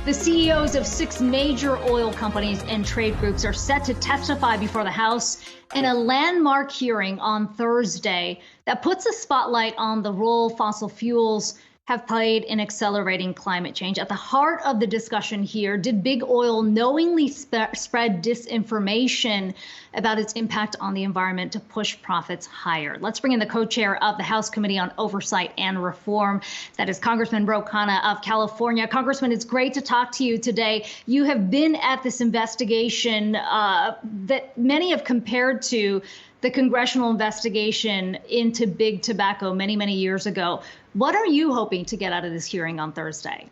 The CEOs of 6 major oil companies and trade groups are set to testify before the House in a landmark hearing on Thursday that puts a spotlight on the role fossil fuels have played in accelerating climate change. At the heart of the discussion here, did big oil knowingly spread disinformation about its impact on the environment to push profits higher? Let's bring in the co-chair of the House Committee on Oversight and Reform. That is Congressman Khanna of California. Congressman, it's great to talk to you today. You have been at this investigation that many have compared to the congressional investigation into big tobacco many, many years ago. What are you hoping to get out of this hearing on Thursday?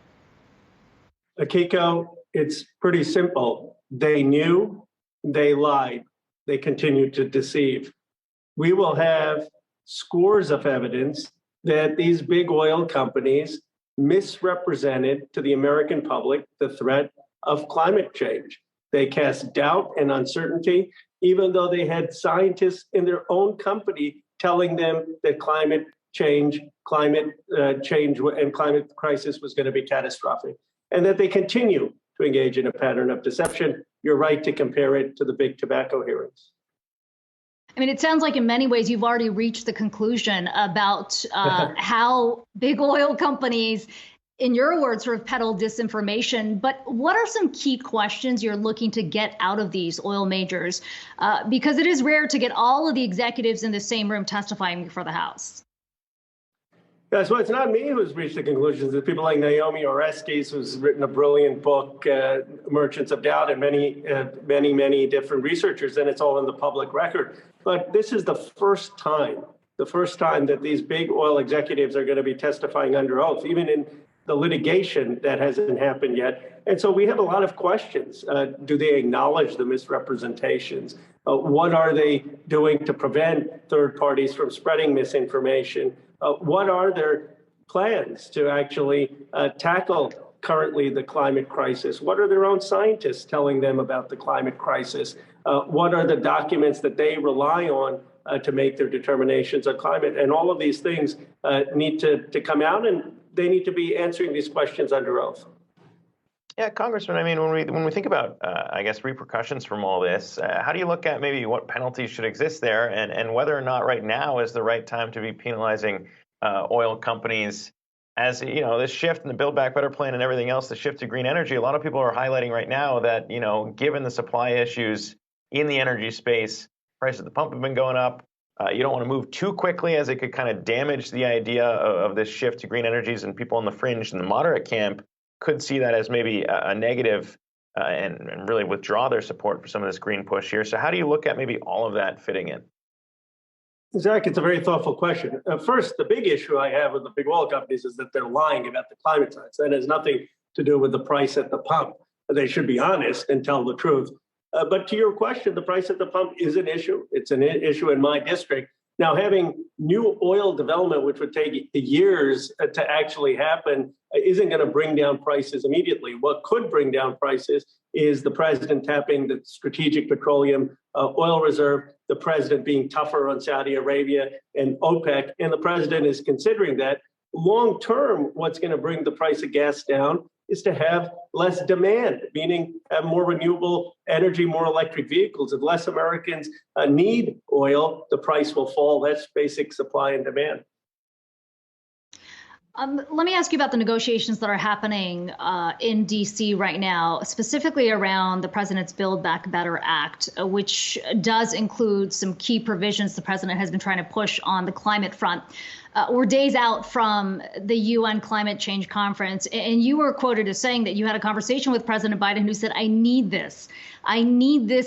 Akiko, it's pretty simple. They knew, they lied, they continued to deceive. We will have scores of evidence that these big oil companies misrepresented to the American public the threat of climate change. They cast doubt and uncertainty, even though they had scientists in their own company telling them that climate change and climate crisis was going to be catastrophic, and that they continue to engage in a pattern of deception. You're right to compare it to the big tobacco hearings. I mean, it sounds like in many ways you've already reached the conclusion about how big oil companies, in your words, sort of peddle disinformation. But what are some key questions you're looking to get out of these oil majors? Because it is rare to get all of the executives in the same room testifying before the House. Yeah, so it's not me who's reached the conclusions. It's people like Naomi Oreskes, who's written a brilliant book, Merchants of Doubt, and many different researchers, and it's all in the public record. But this is the first time that these big oil executives are going to be testifying under oath, even in the litigation that hasn't happened yet. And so we have a lot of questions. Do they acknowledge the misrepresentations? What are they doing to prevent third parties from spreading misinformation? What are their plans to actually tackle currently the climate crisis? What are their own scientists telling them about the climate crisis? What are the documents that they rely on to make their determinations on climate? And all of these things need to come out, and they need to be answering these questions under oath. Yeah, Congressman, I mean, when we think about, I guess, repercussions from all this, how do you look at maybe what penalties should exist there, and whether or not right now is the right time to be penalizing oil companies? As you know, this shift in the Build Back Better plan and everything else, the shift to green energy, a lot of people are highlighting right now that, you know, given the supply issues in the energy space, prices at the pump have been going up. You don't want to move too quickly, as it could kind of damage the idea of this shift to green energies, and people on the fringe and the moderate camp could see that as maybe a negative and really withdraw their support for some of this green push here. So how do you look at maybe all of that fitting in? Zach, it's a very thoughtful question. First, the big issue I have with the big oil companies is that they're lying about the climate science. That has nothing to do with the price at the pump. They should be honest and tell the truth. But to your question, the price at the pump is an issue. It's an issue in my district. Now, having new oil development, which would take years to actually happen, isn't going to bring down prices immediately. What could bring down prices is the president tapping the strategic petroleum oil reserve, the president being tougher on Saudi Arabia and OPEC, and the president is considering that. Long term, what's going to bring the price of gas down is to have less demand, meaning have more renewable energy, more electric vehicles. If less Americans need oil, the price will fall. That's basic supply and demand. Let me ask you about the negotiations that are happening in D.C. right now, specifically around the president's Build Back Better Act, which does include some key provisions the president has been trying to push on the climate front. We're days out from the UN climate change conference, and you were quoted as saying that you had a conversation with President Biden who said, I need this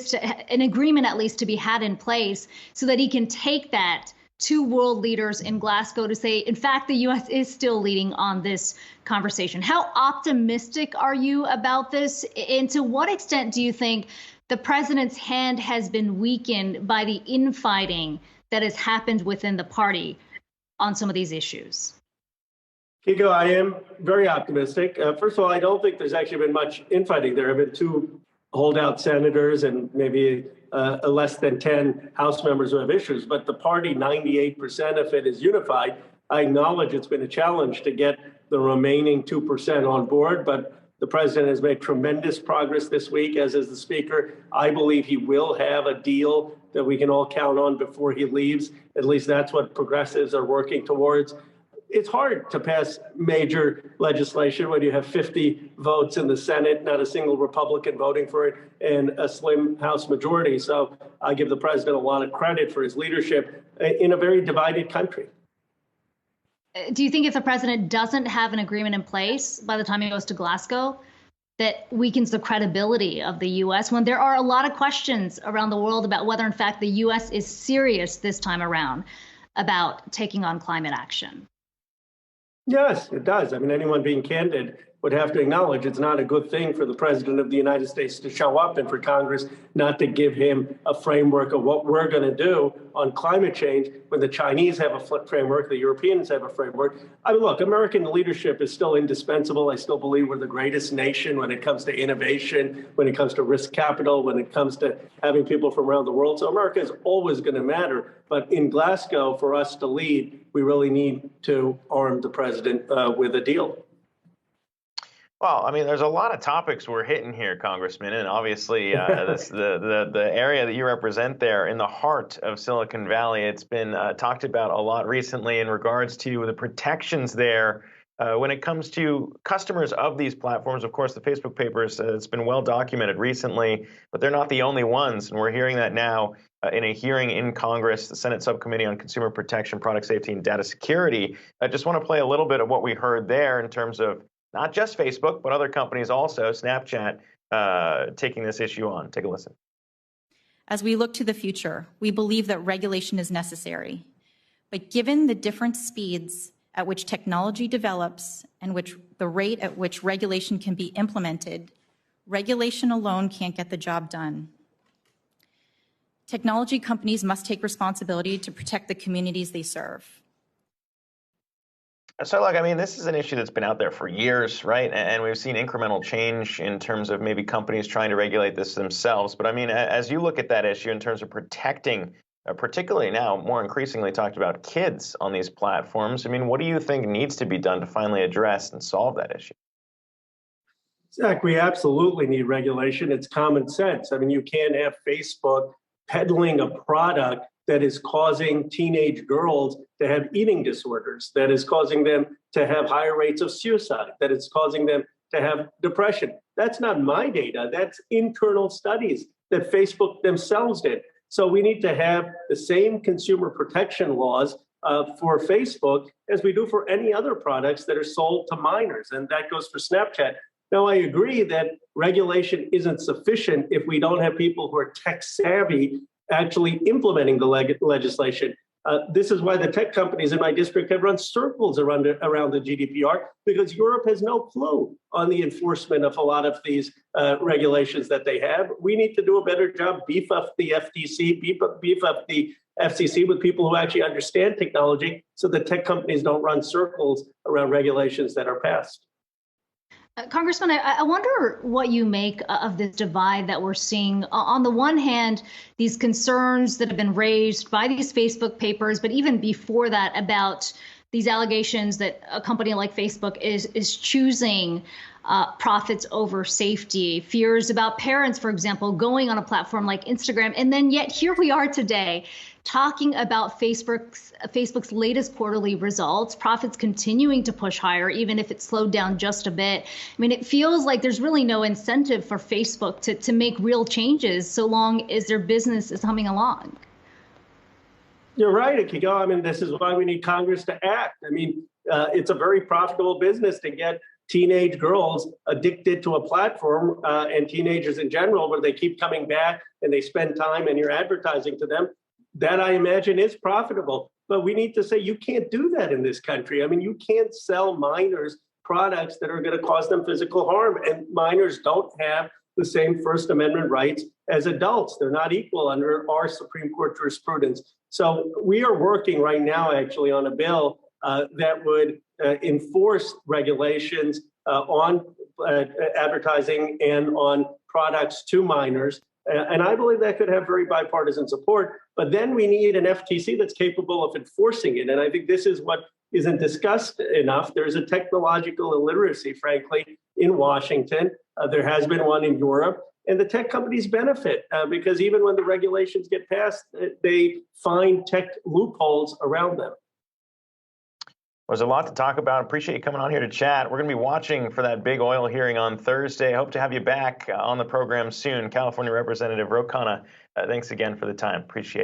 to, an agreement at least to be had in place so that he can take that to world leaders in Glasgow to say, in fact, the U.S. is still leading on this conversation. How optimistic are you about this? And to what extent do you think the president's hand has been weakened by the infighting that has happened within the party on some of these issues? Kiko, I am very optimistic. First of all, I don't think there's actually been much infighting. There have been 2 holdout senators and maybe less than 10 House members who have issues, but the party, 98% of it is unified. I acknowledge it's been a challenge to get the remaining 2% on board, but The president has made tremendous progress this week, as is the speaker. I believe he will have a deal that we can all count on before he leaves. At least that's what progressives are working towards. It's hard to pass major legislation when you have 50 votes in the Senate, not a single Republican voting for it, and a slim House majority. So I give the president a lot of credit for his leadership in a very divided country. Do you think if the president doesn't have an agreement in place by the time he goes to Glasgow, that weakens the credibility of the U.S. when there are a lot of questions around the world about whether, in fact, the U.S. is serious this time around about taking on climate action? Yes, it does. I mean, anyone being candid would have to acknowledge it's not a good thing for the president of the United States to show up and for Congress not to give him a framework of what we're going to do on climate change when the Chinese have a framework, the Europeans have a framework. I mean, look, American leadership is still indispensable. I still believe we're the greatest nation when it comes to innovation, when it comes to risk capital, when it comes to having people from around the world. So America is always going to matter. But in Glasgow, for us to lead, we really need to arm the president with a deal. Well, I mean, there's a lot of topics we're hitting here, Congressman, and obviously the area that you represent there in the heart of Silicon Valley, it's been talked about a lot recently in regards to the protections there when it comes to customers of these platforms. Of course, the Facebook papers, it's been well documented recently, but they're not the only ones, and we're hearing that now in a hearing in Congress, the Senate Subcommittee on Consumer Protection, Product Safety, and Data Security. I just want to play a little bit of what we heard there in terms of not just Facebook, but other companies also, Snapchat, taking this issue on. Take a listen. As we look to the future, we believe that regulation is necessary. But given the different speeds at which technology develops and the rate at which regulation can be implemented, regulation alone can't get the job done. Technology companies must take responsibility to protect the communities they serve. So, look, I mean, this is an issue that's been out there for years, right? And we've seen incremental change in terms of maybe companies trying to regulate this themselves. But I mean, as you look at that issue in terms of protecting, particularly now, more increasingly talked about kids on these platforms, I mean, what do you think needs to be done to finally address and solve that issue? Zach, we absolutely need regulation. It's common sense. I mean, you can't have Facebook peddling a product that is causing teenage girls to have eating disorders, that is causing them to have higher rates of suicide, that is causing them to have depression. That's not my data. That's internal studies that Facebook themselves did. So we need to have the same consumer protection laws for Facebook as we do for any other products that are sold to minors, and that goes for Snapchat. Now, I agree that regulation isn't sufficient if we don't have people who are tech savvy actually implementing the legislation. This is why the tech companies in my district have run circles around the GDPR, because Europe has no clue on the enforcement of a lot of these regulations that they have. We need to do a better job, beef up the FTC, beef up the FCC with people who actually understand technology so that tech companies don't run circles around regulations that are passed. Congressman, I wonder what you make of this divide that we're seeing. On the one hand, these concerns that have been raised by these Facebook papers, but even before that, about these allegations that a company like Facebook is choosing profits over safety, fears about parents, for example, going on a platform like Instagram. And then yet here we are today talking about Facebook's latest quarterly results, profits continuing to push higher, even if it slowed down just a bit. I mean, it feels like there's really no incentive for Facebook to make real changes so long as their business is humming along. You're right, Akiko. I mean, this is why we need Congress to act. I mean, it's a very profitable business to get teenage girls addicted to a platform and teenagers in general, where they keep coming back and they spend time and you're advertising to them. That, I imagine, is profitable. But we need to say you can't do that in this country. I mean, you can't sell minors products that are going to cause them physical harm. And minors don't have the same First Amendment rights as adults. They're not equal under our Supreme Court jurisprudence. So we are working right now, actually, on a bill that would enforce regulations on advertising and on products to minors. And I believe that could have very bipartisan support. But then we need an FTC that's capable of enforcing it. And I think this is what isn't discussed enough. There's a technological illiteracy, frankly, in Washington. There has been one in Europe. And the tech companies benefit because even when the regulations get passed, they find tech loopholes around them. There's a lot to talk about. Appreciate you coming on here to chat. We're going to be watching for that big oil hearing on Thursday. Hope to have you back on the program soon. California Representative Khanna, thanks again for the time. Appreciate it.